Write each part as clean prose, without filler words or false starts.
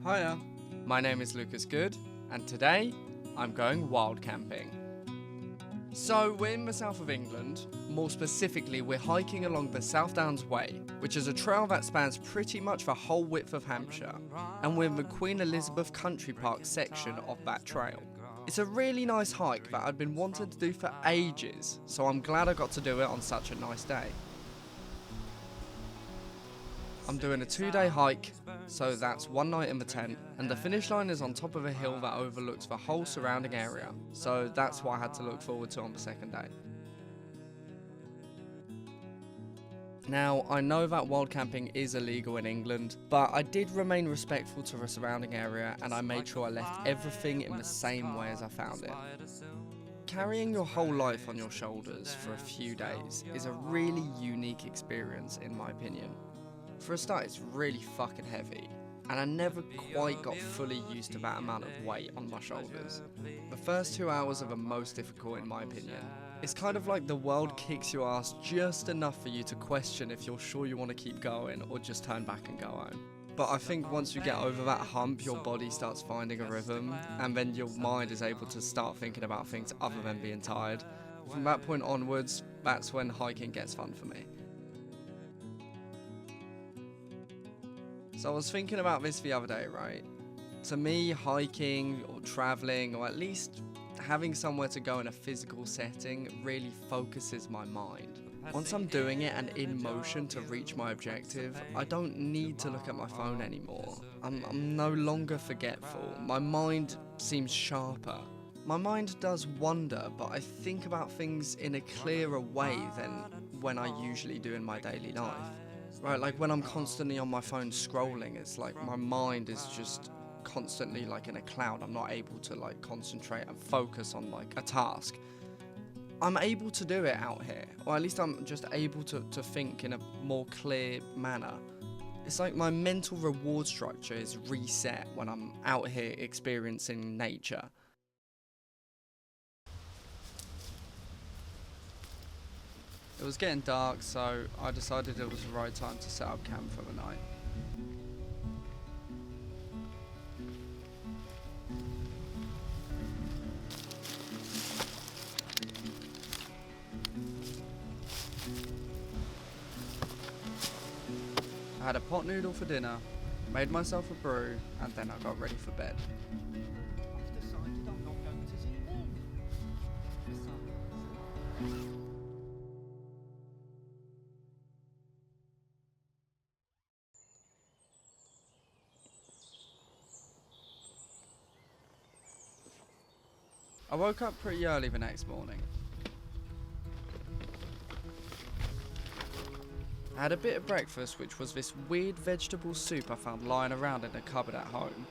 Hiya, my name is Lucas Good, and today I'm going wild camping. So we're in the south of England, more specifically we're hiking along the South Downs Way, which is a trail that spans pretty much the whole width of Hampshire, and we're in the Queen Elizabeth Country Park section of that trail. It's a really nice hike that I'd been wanting to do for ages, so I'm glad I got to do it on such a nice day. I'm doing a 2-day hike, so that's one night in the tent, and the finish line is on top of a hill that overlooks the whole surrounding area, so that's what I had to look forward to on the second day. Now, I know that wild camping is illegal in England, but I did remain respectful to the surrounding area and I made sure I left everything in the same way as I found it. Carrying your whole life on your shoulders for a few days is a really unique experience in my opinion. For a start, it's really fucking heavy, and I never quite got fully used to that amount of weight on my shoulders. The first 2 hours are the most difficult in my opinion. It's kind of like the world kicks your ass just enough for you to question if you're sure you want to keep going or just turn back and go home. But I think once you get over that hump, your body starts finding a rhythm, and then your mind is able to start thinking about things other than being tired. From that point onwards, that's when hiking gets fun for me. So I was thinking about this the other day, right? To me, hiking or travelling, or at least having somewhere to go in a physical setting really focuses my mind. Once I'm doing it and in motion to reach my objective, I don't need to look at my phone anymore. I'm no longer forgetful. My mind seems sharper. My mind does wander, but I think about things in a clearer way than when I usually do in my daily life. Right, like when I'm constantly on my phone scrolling, it's like my mind is just constantly like in a cloud. I'm not able to like concentrate and focus on like a task. I'm able to do it out here, or at least I'm just able to think in a more clear manner. It's like my mental reward structure is reset when I'm out here experiencing nature. It was getting dark, so I decided it was the right time to set up camp for the night. I had a pot noodle for dinner, made myself a brew, and then I got ready for bed. I woke up pretty early the next morning. I had a bit of breakfast, which was this weird vegetable soup I found lying around in a cupboard at home.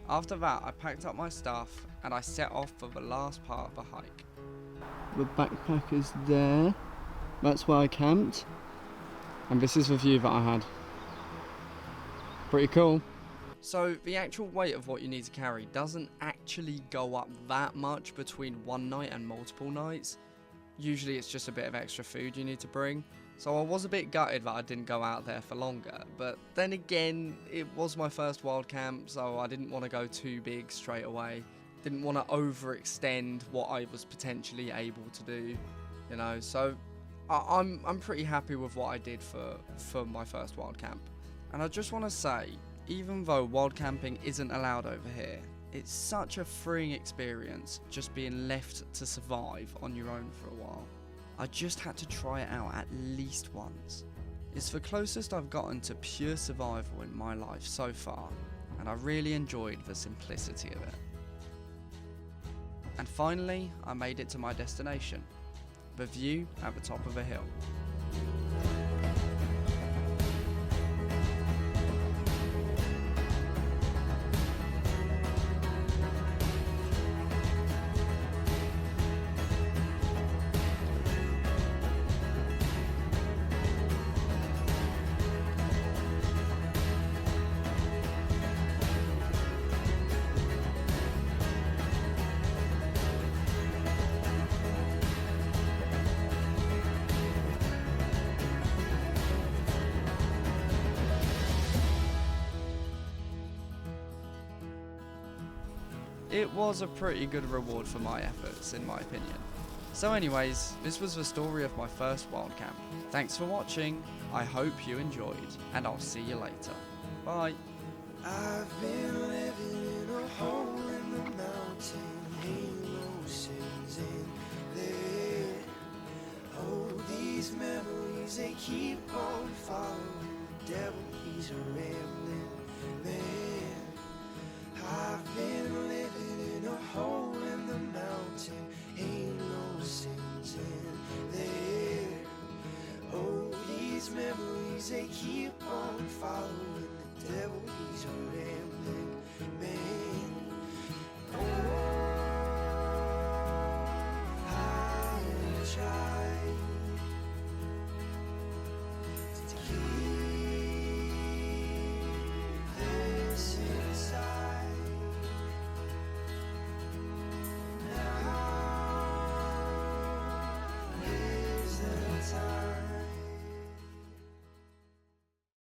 After that, I packed up my stuff and I set off for the last part of the hike. The backpack is there. That's where I camped. And this is the view that I had. Pretty cool. So the actual weight of what you need to carry doesn't actually go up that much between one night and multiple nights. Usually it's just a bit of extra food you need to bring. So I was a bit gutted that I didn't go out there for longer. But then again, it was my first wild camp, so I didn't want to go too big straight away. Didn't want to overextend what I was potentially able to do, you know. So I'm pretty happy with what I did for my first wild camp. And I just want to say, even though wild camping isn't allowed over here, it's such a freeing experience just being left to survive on your own for a while. I just had to try it out at least once. It's the closest I've gotten to pure survival in my life so far, and I really enjoyed the simplicity of it. And finally, I made it to my destination, the view at the top of a hill. it was a pretty good reward for my efforts, in my opinion. So anyways, this was the story of my first wild camp. Thanks for watching, I hope you enjoyed, and I'll see you later. Bye. I've been living in a hole in the mountain, ain't no sins in there. Oh, these memories, they keep on following the devil, he's a rambling man. I've been living in a hole in the mountain, ain't no sins in there. Oh, these memories, they keep on following the devil, he's a rambling man.